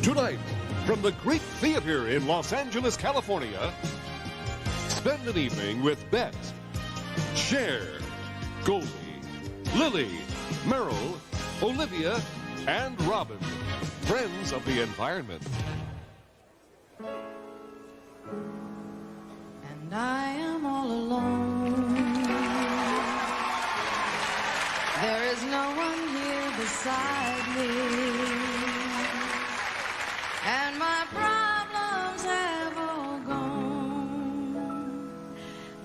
Tonight, from the Greek Theater in Los Angeles, California, spend an evening with Bet, Cher, Goldie, Lily, Merrill, Olivia, and Robin, friends of the environment. And I am all alone. There is no one here beside me. And my problems have all gone.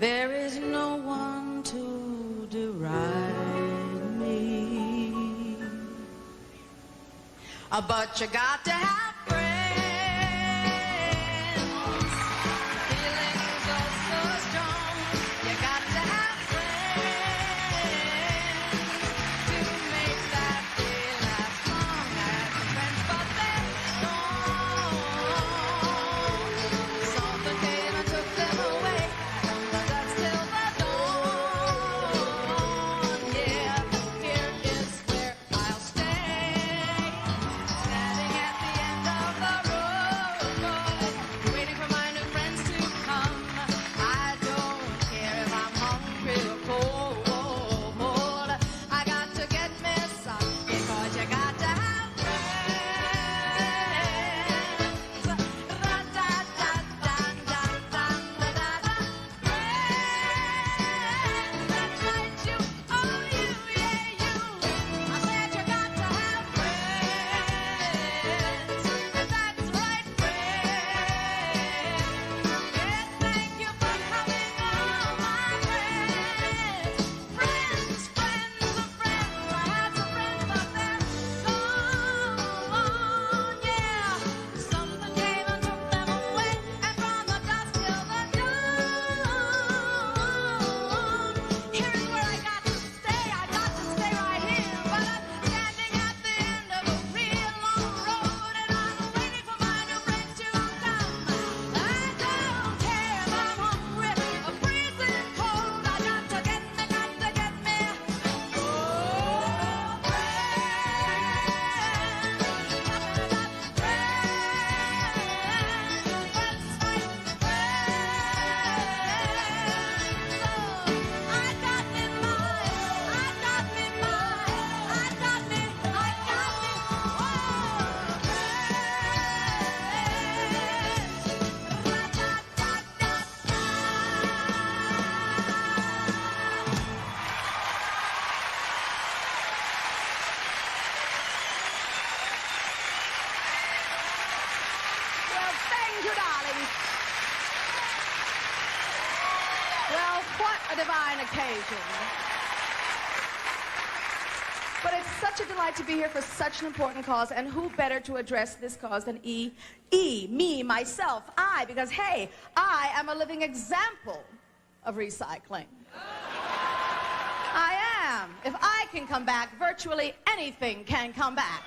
There is no one to deride me. But you got to have friends. Feelings are so strong. You got to have friends to make that day last long. As friends, but they're gone. Something came and took them away from the dusk till the dawn. Yeah, here is where I'll stay. Standing at the end of the road, waiting for my new friends to come. I don't care if I'm hungry or cold. I got to get me some because you got to have friends. Ra-da-da-da-da-da-da-da-da. Friends, that's right, you, oh you, yeah you. I said you got to have friends. That's right, friends. Yes, thank you for coming, all my friends. Friends, friends of friends. I had some friends, but they're gone. Yeah, something came and took them away, and from the dusk till the dawn. Here is where I got to stay. I got to stay right here, but I'm standing at the end of a real long road, and I'm waiting for my new friends to come. I don't care if I'm hungry or freezing cold. I got to get me, got to get me. Oh, well, thank you, darling. Well, what a divine occasion. But it's such a delight to be here for such an important cause, and who better to address this cause than me, myself, I, because, hey, I am a living example of recycling. I am. If I can come back, virtually anything can come back.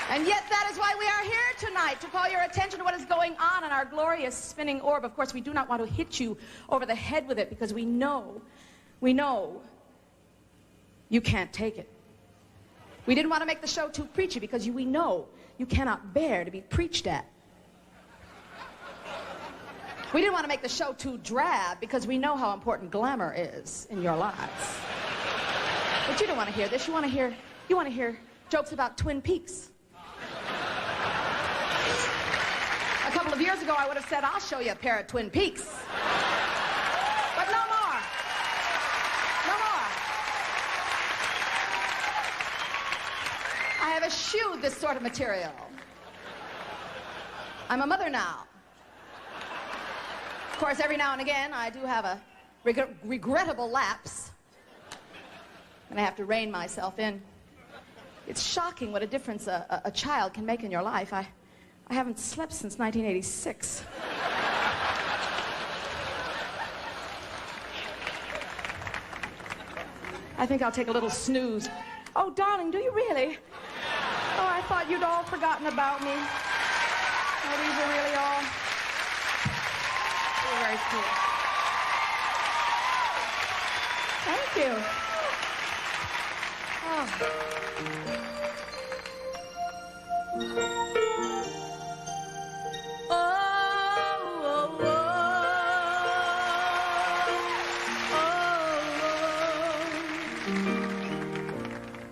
And yet that is why we are here tonight, to call your attention to what is going on in our glorious spinning orb. Of course, we do not want to hit you over the head with it because we know you can't take it. We didn't want to make the show too preachy because we know you cannot bear to be preached at. We didn't want to make the show too drab because we know how important glamour is in your lives. But you don't want to hear this. You want to hear jokes about Twin Peaks. A couple of years ago, I would have said, I'll show you a pair of Twin Peaks. But no more. No more. I have eschewed this sort of material. I'm a mother now. Of course, every now and again, I do have a regrettable lapse. And I have to rein myself in. It's shocking what a difference a child can make in your life. I haven't slept since 1986. I think I'll take a little snooze. Oh, darling, do you really? Oh, I thought you'd all forgotten about me. Oh, these are really all... You're very cool. Thank you.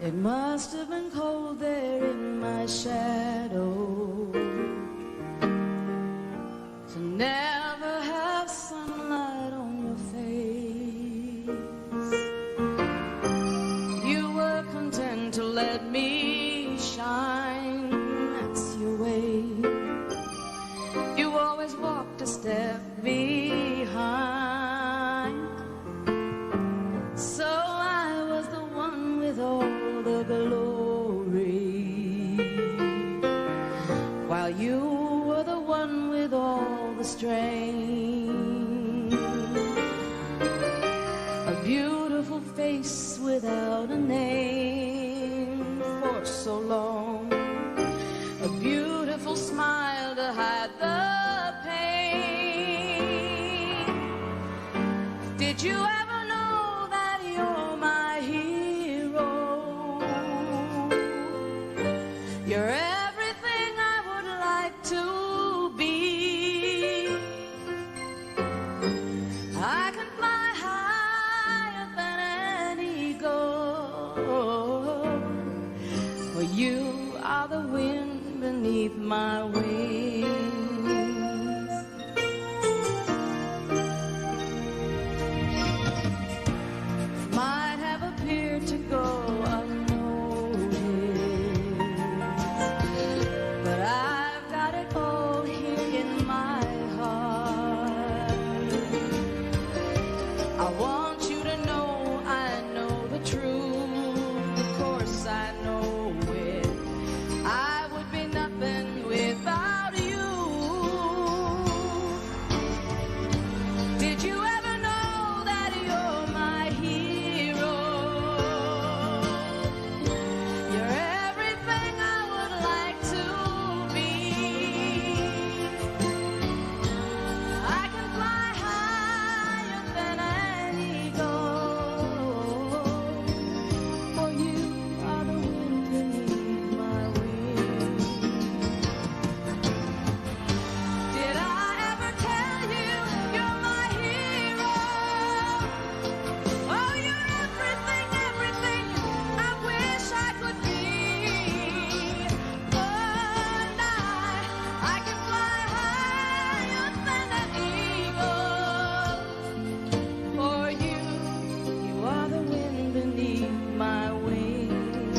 It must have been cold there in my shadow to never have sunlight on your face. You were content to let me shine, that's your way. You always walked a step behind, so I was the one with all the glory, while you were the one with all the strain. A beautiful face without a name for so long, a beautiful smile to hide the pain. Did you ever know that you're my hero? You're everything I would like to be. I can fly higher than an eagle, for you are the wind beneath my wings. Might have appeared to go unnoticed, but I've got it all here in my heart. I want you to know I know the truth. Of course I know it. I would be nothing without you. Did you ever know that you're my hero? You're everything I would like to be. I can fly higher than an eagle, for you are the wind beneath my wings. Did I ever tell you you're my hero? Oh, you're everything, everything I wish I could be. And I can fly higher than an eagle. For you are the wind beneath my wings.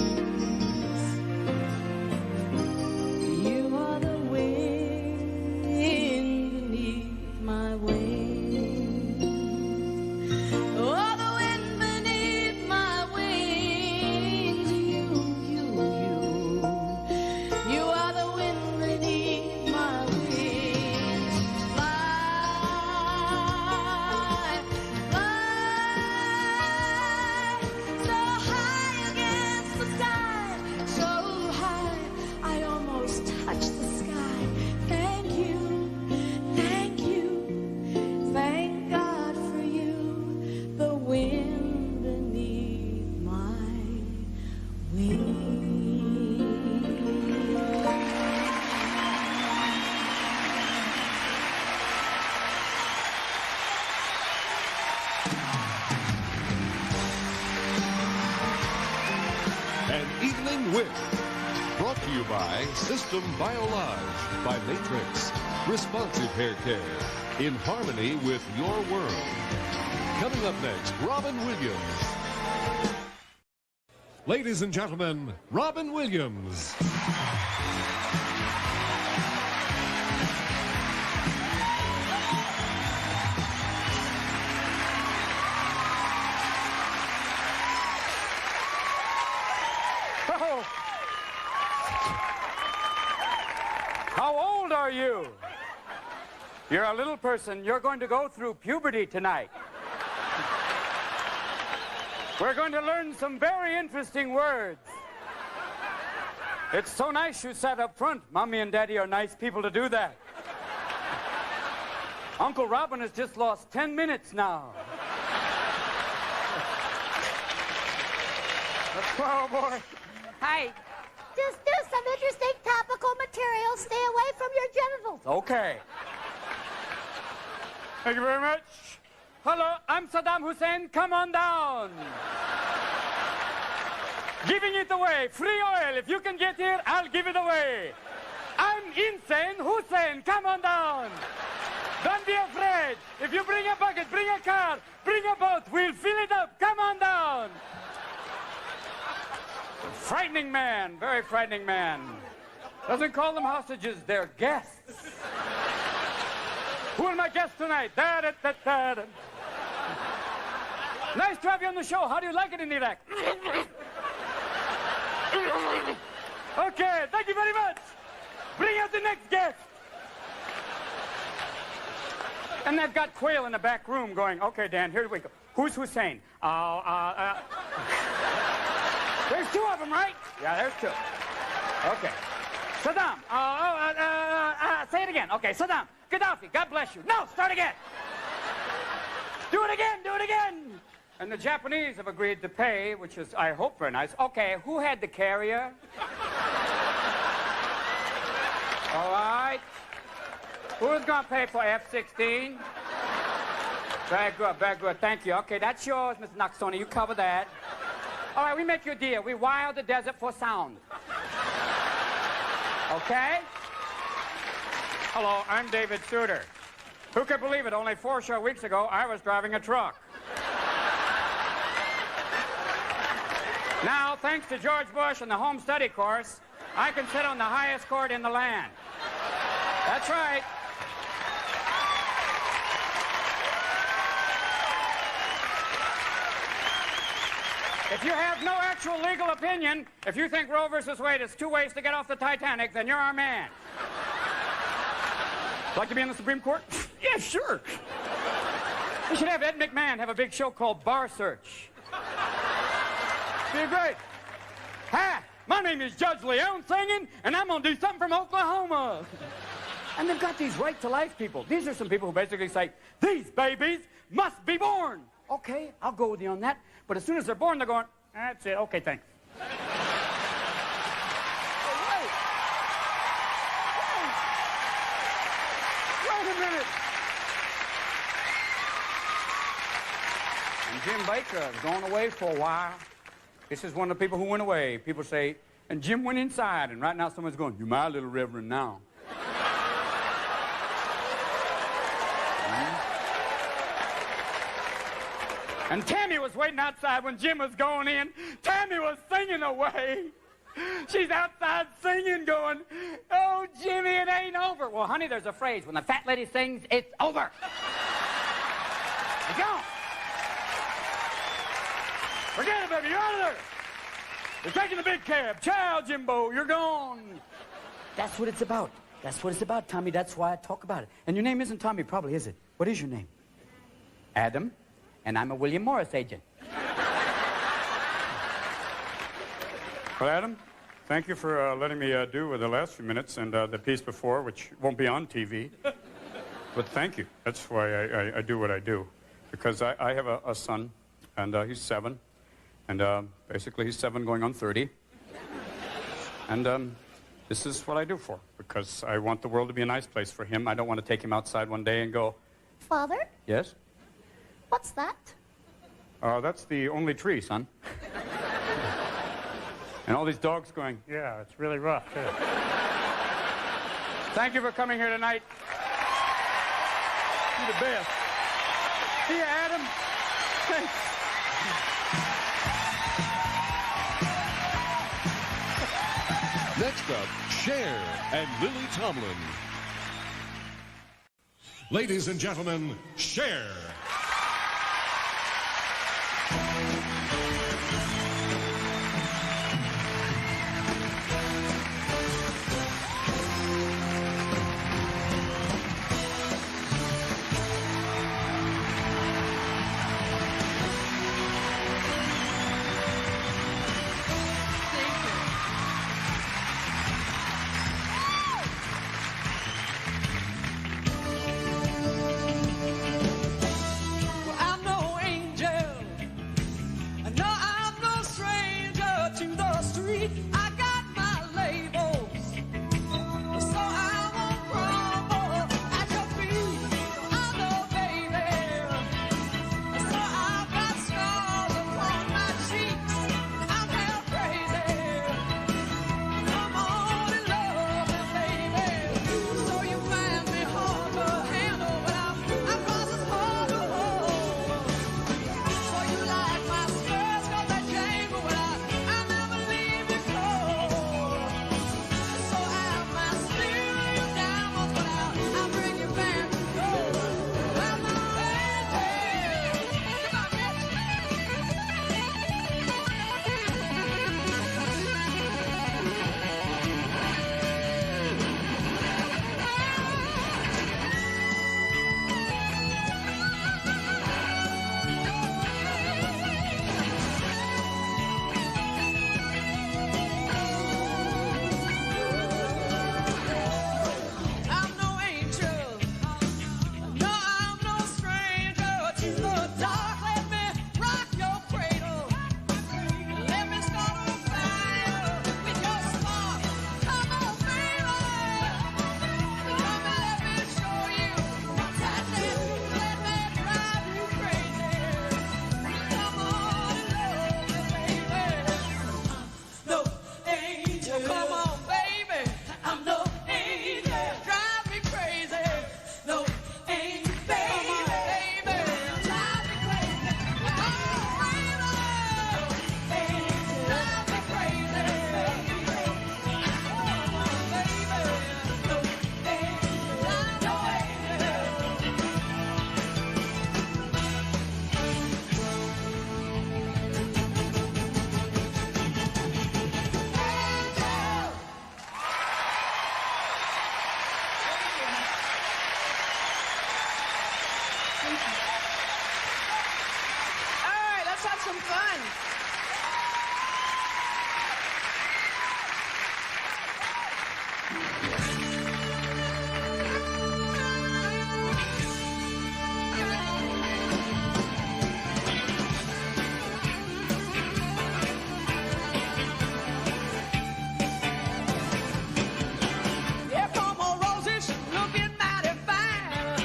You are the wind beneath my wings. Oh, the wind beneath my wings. You are the wind beneath my wings. Fly, fly, so high against the sky, so high I almost touch the sky. Thank you, thank you, thank God for you, the wind beneath my wings. An Evening With. Brought to you by System Biolage by Matrix. Responsive hair care in harmony with your world. Coming up next, Robin Williams. Ladies and gentlemen, Robin Williams. Oh. How old are you? You're a little person. You're going to go through puberty tonight. We're going to learn some very interesting words. It's so nice you sat up front. Mommy and Daddy are nice people to do that. Uncle Robin has just lost 10 minutes now. Oh, boy. Hi. Just do some interesting topical material. Stay away from your genitals. Okay. Thank you very much. Hello, I'm Saddam Hussein. Come on down. Giving it away. Free oil. If you can get here, I'll give it away. I'm insane. Hussein, come on down. Don't be afraid. If you bring a bucket, bring a car, bring a boat, we'll fill it up. Come on down. Frightening man, very frightening man. Doesn't call them hostages, they're guests. Who are my guests tonight? Da-da-da-da-da. Nice to have you on the show. How do you like it in Iraq? Okay, thank you very much. Bring out the next guest. And they've got Quail in the back room going, okay, Dan, here we go. Who's Hussein? There's two of them, right? Yeah, there's two. Okay. Saddam. Say it again. Okay, Saddam. Gaddafi, God bless you. No, start again. Do it again, do it again. And the Japanese have agreed to pay, which is, I hope, very nice. Okay, who had the carrier? All right. Who's going to pay for F-16? Very good, very good. Thank you. Okay, that's yours, Mr. Nakasone. You cover that. All right, we make you a deal. We wire the desert for sound. Okay? Hello, I'm David Souter. Who could believe it? Only 4 short weeks ago, I was driving a truck. Now, thanks to George Bush and the home study course, I can sit on the highest court in the land. That's right. If you have no actual legal opinion, if you think Roe versus Wade is 2 ways to get off the Titanic, then you're our man. Like to be on the Supreme Court? Yeah, sure. We should have Ed McMahon have a big show called Bar Search. Be great. Hi, my name is Judge Leon singing, and I'm going to do something from Oklahoma. And they've got these right-to-life people. These are some people who basically say, these babies must be born. Okay, I'll go with you on that. But as soon as they're born, they're going, that's it. Okay, thanks. Wait a minute. And Jim Baker is going away for a while. This is one of the people who went away. People say, and Jim went inside, and right now someone's going, you're my little reverend now. And Tammy was waiting outside when Jim was going in. Tammy was singing away. She's outside singing, going, oh, Jimmy, it ain't over. Well, honey, there's a phrase. When the fat lady sings, it's over. It's gone. Forget it, baby. You're out of there. You're taking the big cab. Ciao, Jimbo. You're gone. That's what it's about. That's what it's about, Tommy. That's why I talk about it. And your name isn't Tommy, probably, is it? What is your name? Adam. And I'm a William Morris agent. Well, Adam, thank you for letting me do the last few minutes and the piece before, which won't be on TV. But thank you. That's why I do what I do. Because I have a son, and he's 7. And basically, he's 7 going on 30. And this is what I do for, because I want the world to be a nice place for him. I don't want to take him outside one day and go, Father, yes? what's that? That's the only tree, son. And all these dogs going, yeah, it's really rough, too. Thank you for coming here tonight. You're the best. See you, Adam. Thanks. Next up, Cher and Lily Tomlin. Ladies and gentlemen, Cher. have some fun. Here come old Rosie, she's looking mighty fine.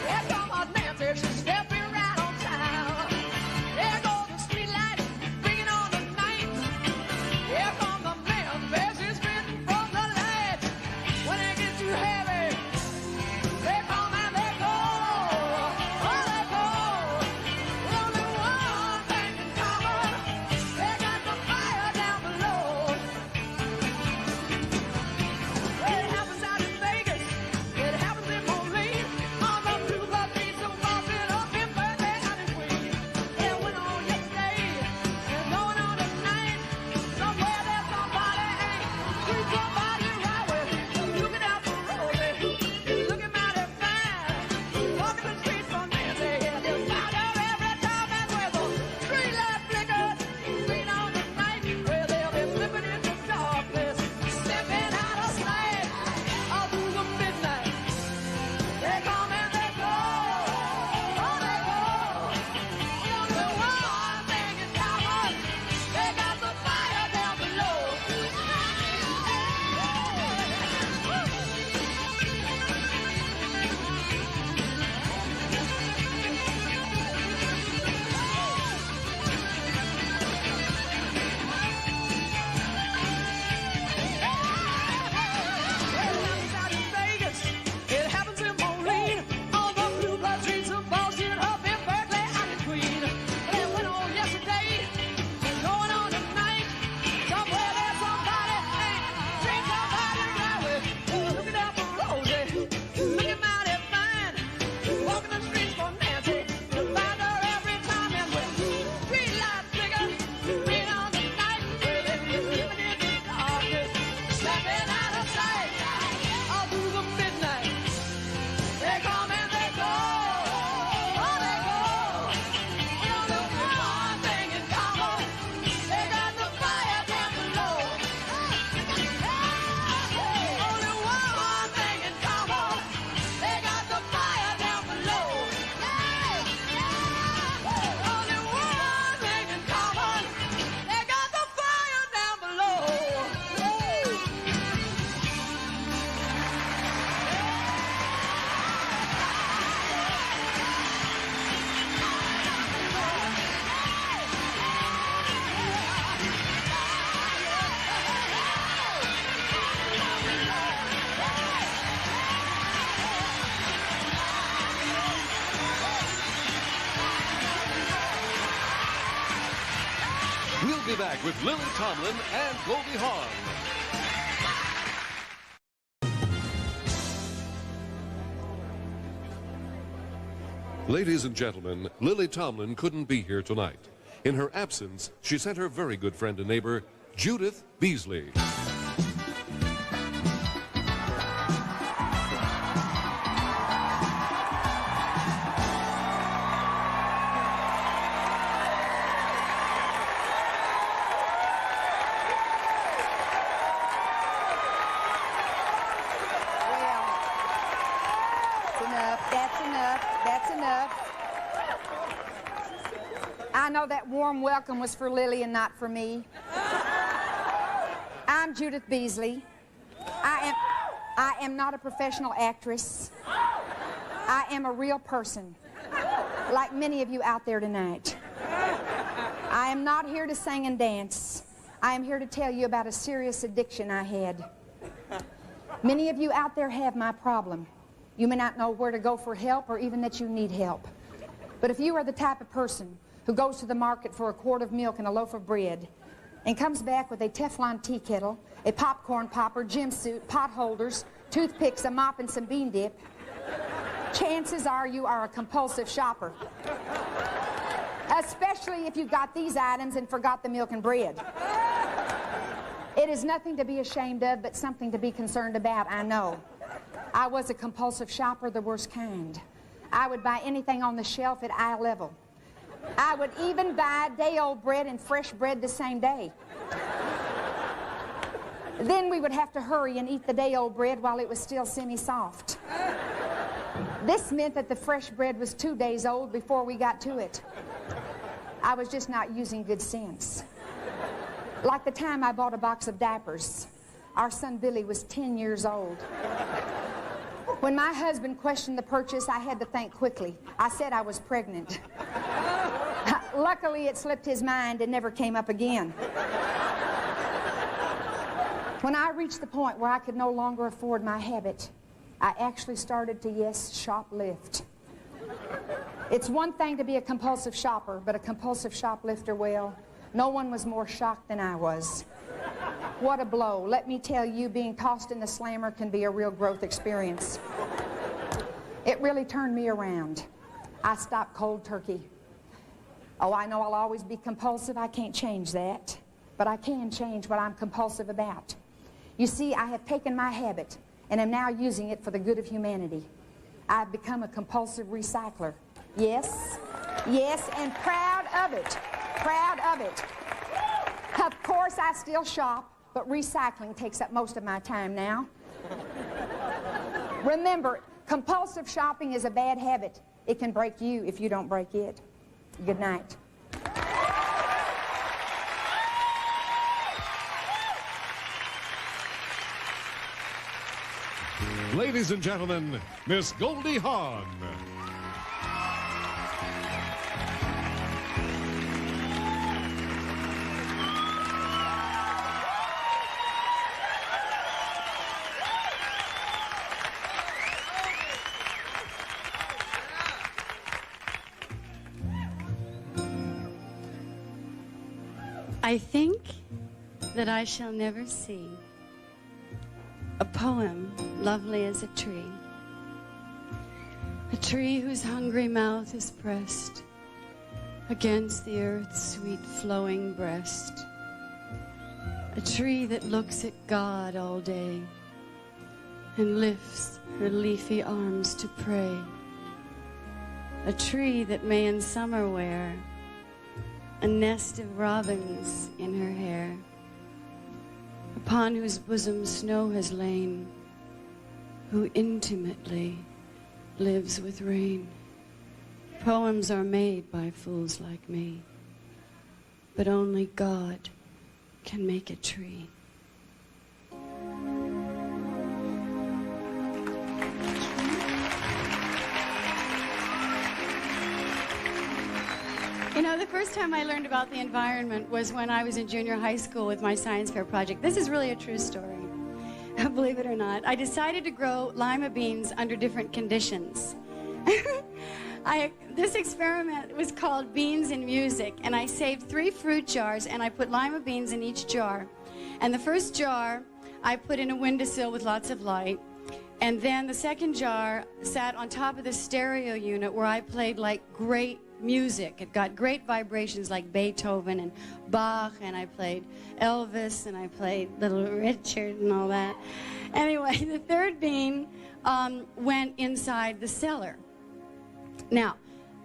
Here come old Nancy, she's stepping right on time. There goes the street light, bringing on the night. Here come the man, faces spitting from the light. When it gets too heavy, they come and they go. Oh, they go. Only one thing in common, they got the fire down below. It happens out in Vegas, it happens in Moline, on the blue blood beats of Boston, up in Berkeley and in Queens. It went on yesterday, it's going on tonight. Somewhere there's somebody ain't treat somebody right with. Looking out for Rosie, looking mighty fine. Walking the streets for Nancy, yeah, they'll find her every time. And where the street light flickers, green on the night, where they'll be slipping into darkness, stepping out of sight, all through the midnight. They come and they go, oh they go. Only one thing in common, they got the fire down below. It happens out in Vegas, it happens in Moline, on the blue blood streets of Boston, up in Berkeley and in Queen. It went on yesterday, it's going on tonight. Somewhere there's somebody ain't treat somebody right with. Looking out for Rosie, looking mighty fine. Walking the streets for Nancy, you'll find her every time. And when street lights flicker, green on the night, where they're living in the darkness, stepping out of sight, all through the midnight. They come and they go, oh they go. Only one thing in common, they got the fire down below. Only one thing in common, they got the fire down below. Only one thing in common, they got the fire down below. We'll be back with Lily Tomlin and Goldie Hawn. Ladies and gentlemen, Lily Tomlin couldn't be here tonight. In her absence, she sent her very good friend and neighbor, Judith Beasley. That's enough. I know that warm welcome was for Lily and not for me. I'm Judith Beasley. I am not a professional actress. I am a real person, like many of you out there tonight. I am not here to sing and dance. I am here to tell you about a serious addiction I had. Many of you out there have my problem. You may not know where to go for help or even that you need help. But if you are the type of person who goes to the market for a quart of milk and a loaf of bread and comes back with a Teflon tea kettle, a popcorn popper, gym suit, pot holders, toothpicks, a mop, and some bean dip, chances are you are a compulsive shopper. Especially if you got these items and forgot the milk and bread. It is nothing to be ashamed of, but something to be concerned about, I know. I was a compulsive shopper, the worst kind. I would buy anything on the shelf at eye level. I would even buy day-old bread and fresh bread the same day. Then we would have to hurry and eat the day-old bread while it was still semi-soft. This meant that the fresh bread was 2 days old before we got to it. I was just not using good sense. Like the time I bought a box of diapers. Our son Billy was 10 years old. When my husband questioned the purchase, I had to think quickly. I said I was pregnant. Luckily, it slipped his mind and never came up again. When I reached the point where I could no longer afford my habit, I actually started to, yes, shoplift. It's one thing to be a compulsive shopper, but a compulsive shoplifter, well, no one was more shocked than I was. What a blow. Let me tell you, being tossed in the slammer can be a real growth experience. It really turned me around. I stopped cold turkey. Oh, I know I'll always be compulsive. I can't change that. But I can change what I'm compulsive about. You see, I have taken my habit and am now using it for the good of humanity. I've become a compulsive recycler. Yes, yes, and proud of it. Proud of it. Of course, I still shop, but recycling takes up most of my time now. Remember, compulsive shopping is a bad habit. It can break you if you don't break it. Good night. Ladies and gentlemen, Miss Goldie Hawn. I think that I shall never see a poem lovely as a tree whose hungry mouth is pressed against the earth's sweet flowing breast, a tree that looks at God all day and lifts her leafy arms to pray, a tree that may in summer wear a nest of robins in her hair, upon whose bosom snow has lain, who intimately lives with rain. Poems are made by fools like me, but only God can make a tree. You know, the first time I learned about the environment was when I was in junior high school with my science fair project. This is really a true story, believe it or not. I decided to grow lima beans under different conditions. This experiment was called Beans in Music, and I saved 3 fruit jars, and I put lima beans in each jar. And the first jar, I put in a windowsill with lots of light. And then the second jar sat on top of the stereo unit where I played like great music. It got great vibrations like Beethoven and Bach, and I played Elvis, and I played Little Richard and all that. Anyway, the third bean went inside the cellar. Now,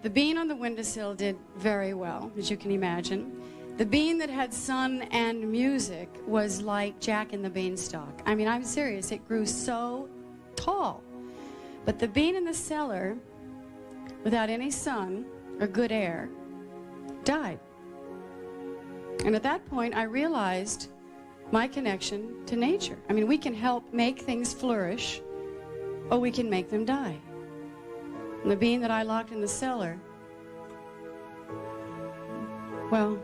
the bean on the windowsill did very well, as you can imagine. The bean that had sun and music was like Jack and the Beanstalk. I mean, I'm serious. It grew so tall. But the bean in the cellar, without any sun or good air, died. And at that point, I realized my connection to nature. I mean, we can help make things flourish, or we can make them die. And the bean that I locked in the cellar, well,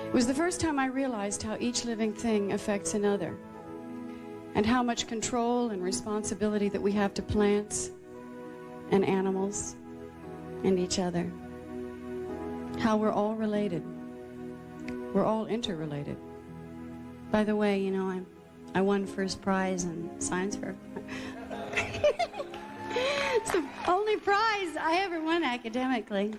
it was the first time I realized how each living thing affects another, and how much control and responsibility that we have to plants and animals and each other. How we're all related. We're all interrelated. By the way, you know, I won first prize in science fair. It's the only prize I ever won academically.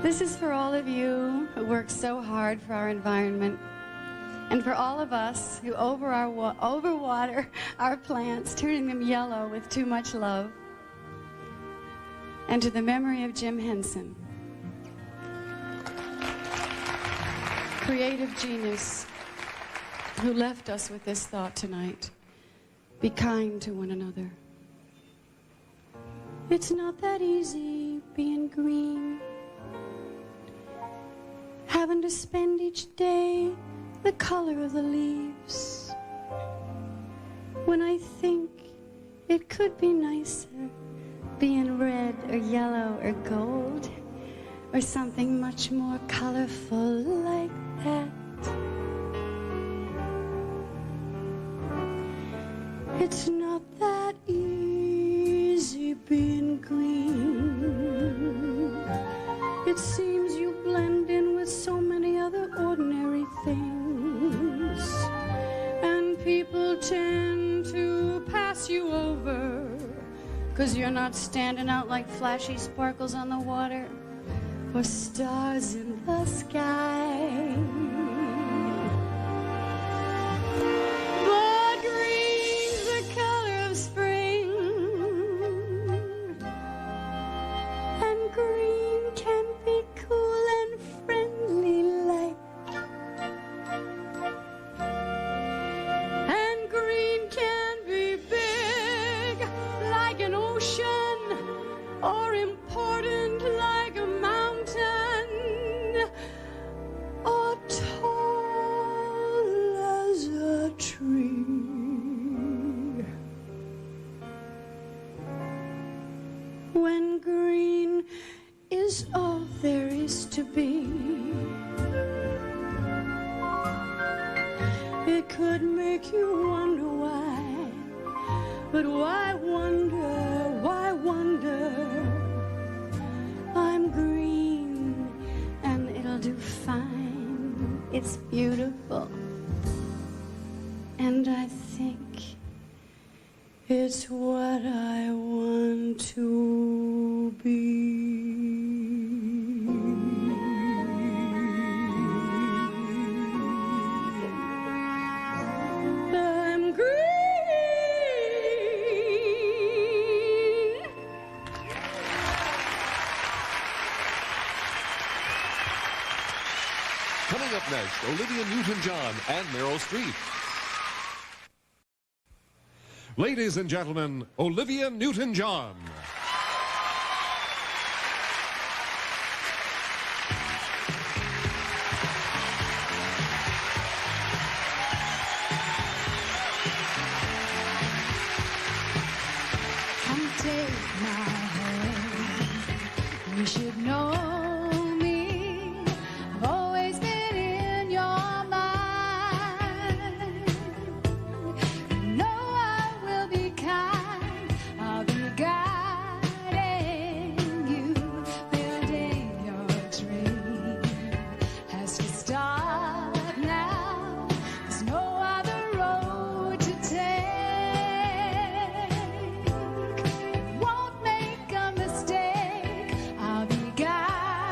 This is for all of you who work so hard for our environment And for all of us who overwater our plants, turning them yellow with too much love. And to the memory of Jim Henson, creative genius, who left us with this thought tonight: be kind to one another. It's not that easy being green, having to spend each day the color of the leaves. When I think it could be nicer being red or yellow or gold, or something much more colorful like that. It's not that easy being green. It seems you blend in with so many other ordinary things, and people tend to pass you over, 'cause you're not standing out like flashy sparkles on the water or stars in the sky. But green's the color of spring, and green can be cool and friendly like, and green can be big like an ocean, or important like a mountain, or tall as a tree. When green is all there is to be, it could make you wonder why. But why wonder, why wonder? I'm green and it'll do fine. It's beautiful. And I think it's what I want to be. I'm green. Coming up next, Olivia Newton-John and Meryl Streep. Ladies and gentlemen, Olivia Newton-John. Come take my hand. You should know me. I've always been in your mind. You know I will be kind. I'll be guiding you. Building your dream has to start now. There's no other road to take. Won't make a mistake. I'll be guiding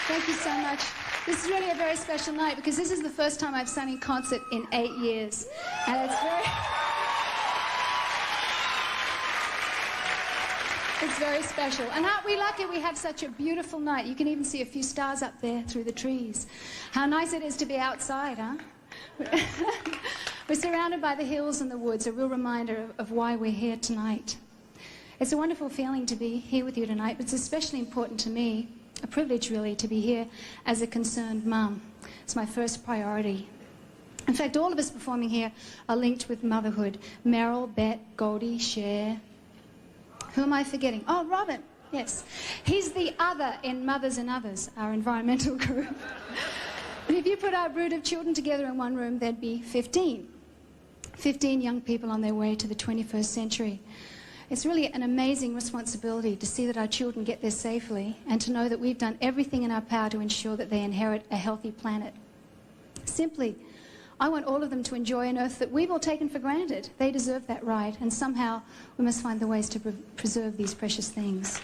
Thank you so much. This is really a very special night because this is the first time I've sung in concert in 8 years. And it's very special. And aren't we lucky we have such a beautiful night? You can even see a few stars up there through the trees. How nice it is to be outside, huh? We're surrounded by the hills and the woods, a real reminder of why we're here tonight. It's a wonderful feeling to be here with you tonight, but it's especially important to me, a privilege really, to be here as a concerned mum. It's my first priority. In fact, all of us performing here are linked with motherhood. Meryl, Bet, Goldie, Cher. Who am I forgetting? Oh, Robin, yes. He's the other in Mothers and Others, our environmental group. And if you put our brood of children together in one room, there'd be 15. 15 young people on their way to the 21st century. It's really an amazing responsibility to see that our children get there safely and to know that we've done everything in our power to ensure that they inherit a healthy planet. Simply, I want all of them to enjoy an earth that we've all taken for granted. They deserve that right, and somehow we must find the ways to preserve these precious things.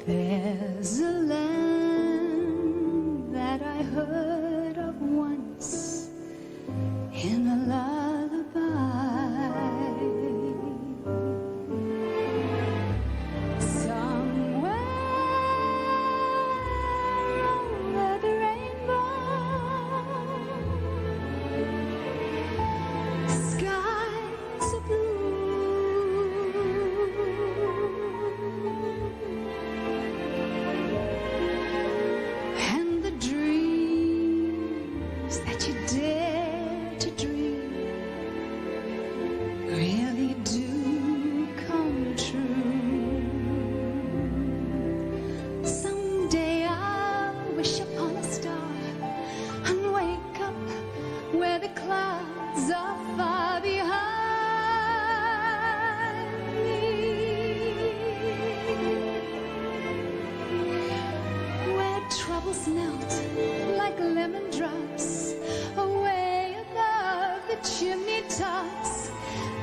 There's a land that I heard of once in a lullaby. Somewhere over the rainbow, skies are blue. That you dare to dream really do come true. Someday I'll wish upon a star and wake up where the clouds are far behind me, where troubles melt like lemon drops away above the chimney tops.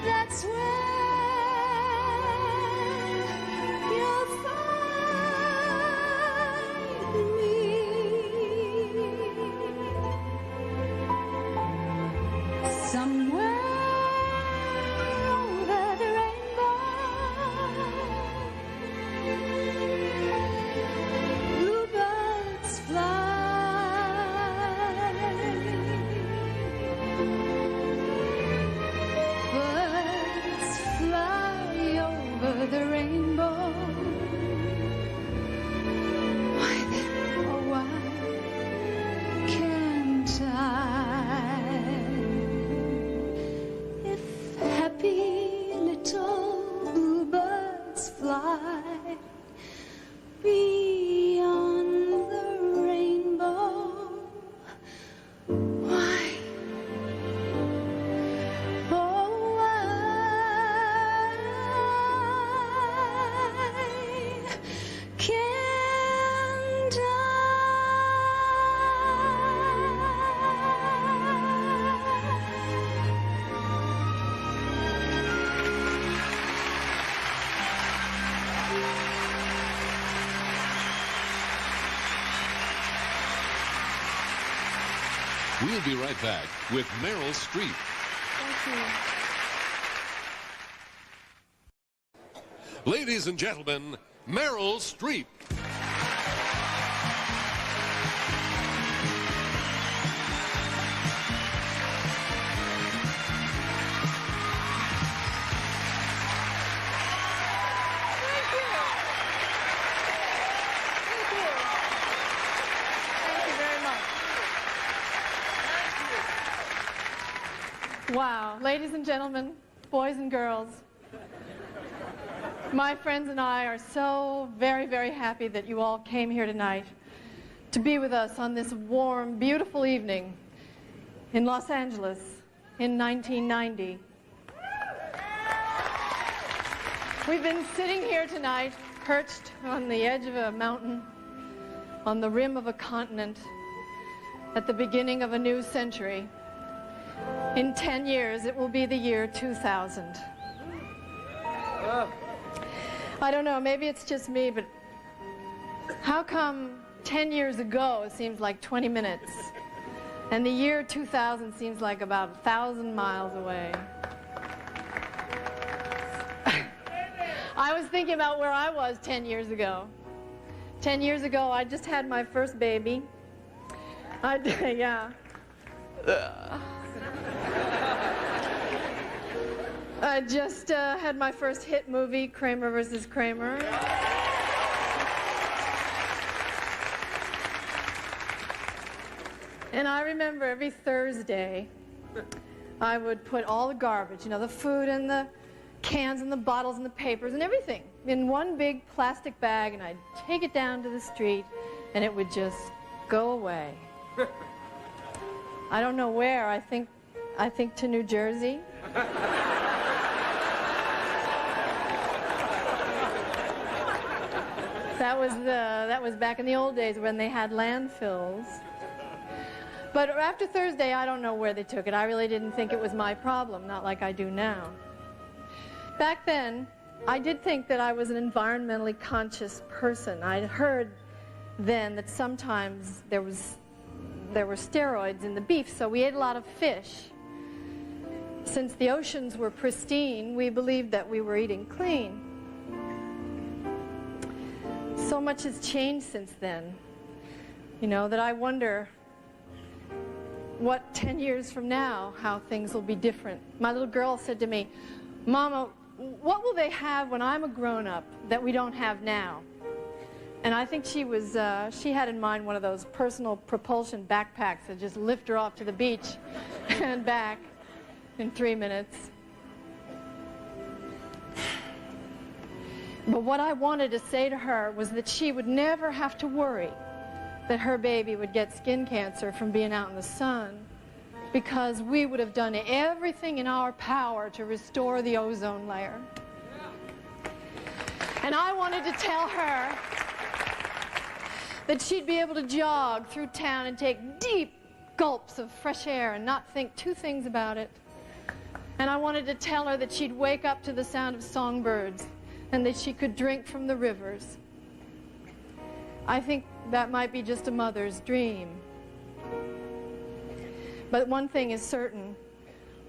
That's where you'll find me. Somewhere over the rainbow, bluebirds fly. The rainbow. Why then, oh why can't I? If happy little bluebirds fly beyond the rainbow, why? We'll be right back with Meryl Streep. Thank you. Ladies and gentlemen, Meryl Streep. Wow. Ladies and gentlemen, boys and girls, my friends and I are so very, very happy that you all came here tonight to be with us on this warm, beautiful evening in Los Angeles in 1990. We've been sitting here tonight, perched on the edge of a mountain, on the rim of a continent, at the beginning of a new century. In 10 years, it will be the year 2000. I don't know, maybe it's just me, but how come 10 years ago it seems like 20 minutes, and the year 2000 seems like about 1,000 miles away? I was thinking about where I was 10 years ago. 10 years ago, I just had my first baby. Yeah. I just had my first hit movie, Kramer versus Kramer. And I remember every Thursday, I would put all the garbage, you know, the food and the cans and the bottles and the papers and everything in one big plastic bag, and I'd take it down to the street, and it would just go away. I don't know where. I think to New Jersey. That was back in the old days when they had landfills. But after Thursday, I don't know where they took it. I really didn't think it was my problem, not like I do now. Back then, I did think that I was an environmentally conscious person. I'd heard then that sometimes there were steroids in the beef, so we ate a lot of fish. Since the oceans were pristine, we believed that we were eating clean. So much has changed since then, you know, that I wonder what 10 years from now, how things will be different. My little girl said to me, "Mama, what will they have when I'm a grown-up that we don't have now?" And I think she had in mind one of those personal propulsion backpacks that just lift her off to the beach and back in 3 minutes. But what I wanted to say to her was that she would never have to worry that her baby would get skin cancer from being out in the sun, because we would have done everything in our power to restore the ozone layer. And I wanted to tell her that she'd be able to jog through town and take deep gulps of fresh air and not think two things about it. And I wanted to tell her that she'd wake up to the sound of songbirds and that she could drink from the rivers. I think that might be just a mother's dream. But one thing is certain.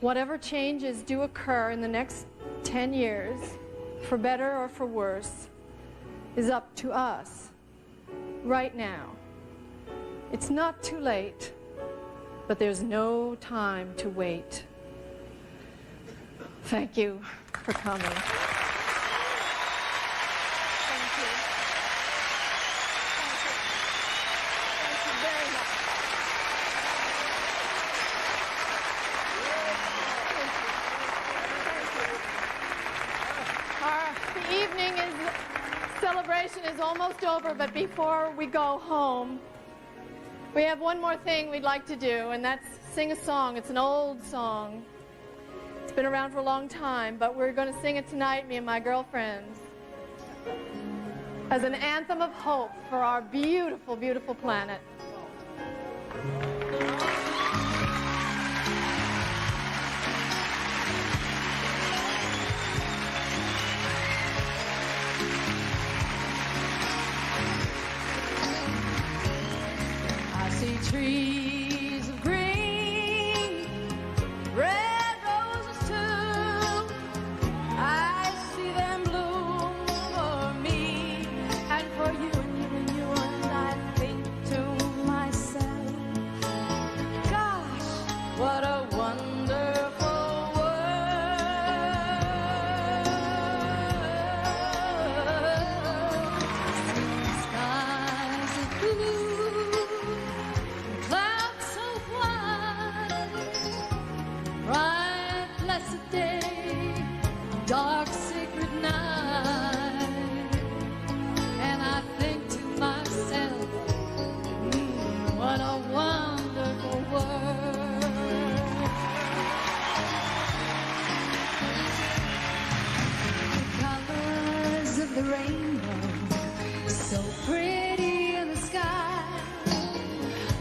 Whatever changes do occur in the next 10 years, for better or for worse, is up to us right now. It's not too late, but there's no time to wait. Thank you for coming. Celebration is almost over, but before we go home, we have one more thing we'd like to do, and that's sing a song. It's an old song. It's been around for a long time, but we're going to sing it tonight, me and my girlfriends, as an anthem of hope for our beautiful, beautiful planet. Trees of green, red roses too. I see them bloom for me and for you and you and you, and I think to myself, dark sacred night, and I think to myself, what a wonderful world. The colors of the rainbow, so pretty in the sky,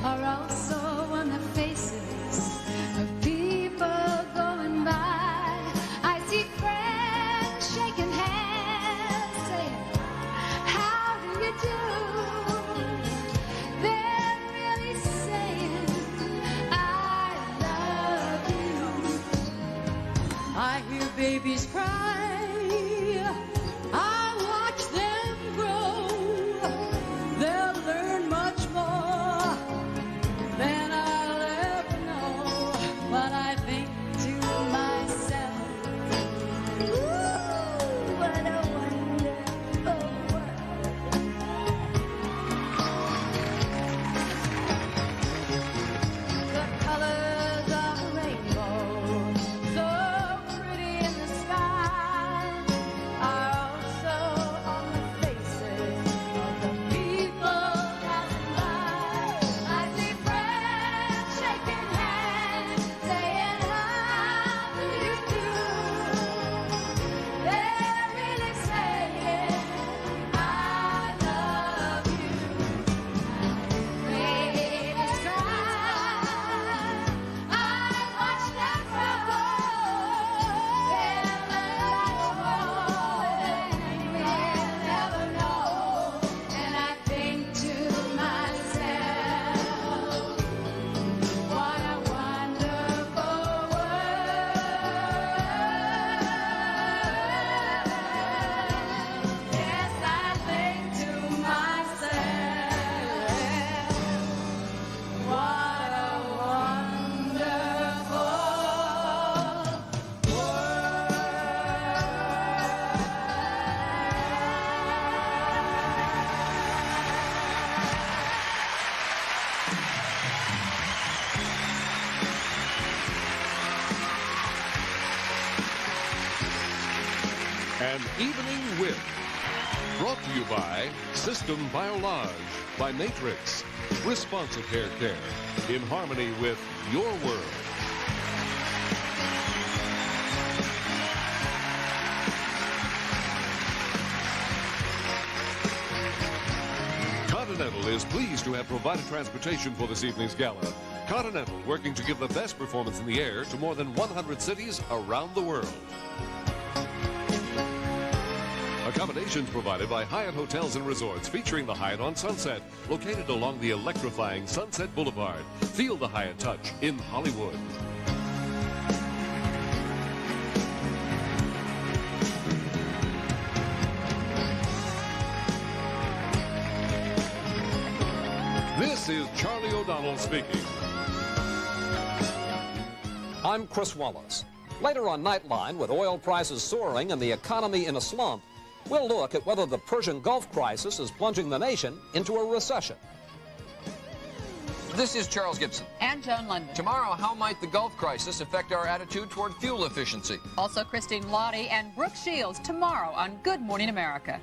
are also on the faces of people going by. I see friends shaking hands, saying, how do you do? They're really saying, I love you. I hear babies cry, I watch them grow. They'll learn much more than I'll ever know. But I think to myself, ooh, what a wonderful world. The colors of the rainbow, so pretty in the sky, are also on the faces of the people passing by. I see friends shaking hands, saying, how do you do? They're really saying, I love you. Babies cry, I watch them grow. They'll learn much more than we'll ever know. And I think to myself, what a wonderful world. Yes, I think to myself, what a wonderful An Evening with. Brought to you by System Biolage by Matrix. Responsive hair care in harmony with your world. Continental is pleased to have provided transportation for this evening's gala. Continental working to give the best performance in the air to more than 100 cities around the world. Accommodations provided by Hyatt Hotels and Resorts, featuring the Hyatt on Sunset, located along the electrifying Sunset Boulevard. Feel the Hyatt touch in Hollywood. This is Charlie O'Donnell speaking. I'm Chris Wallace. Later on Nightline, with oil prices soaring and the economy in a slump, we'll look at whether the Persian Gulf crisis is plunging the nation into a recession. This is Charles Gibson. And Joan London. Tomorrow, how might the Gulf crisis affect our attitude toward fuel efficiency? Also Christine Lottie and Brooke Shields tomorrow on Good Morning America.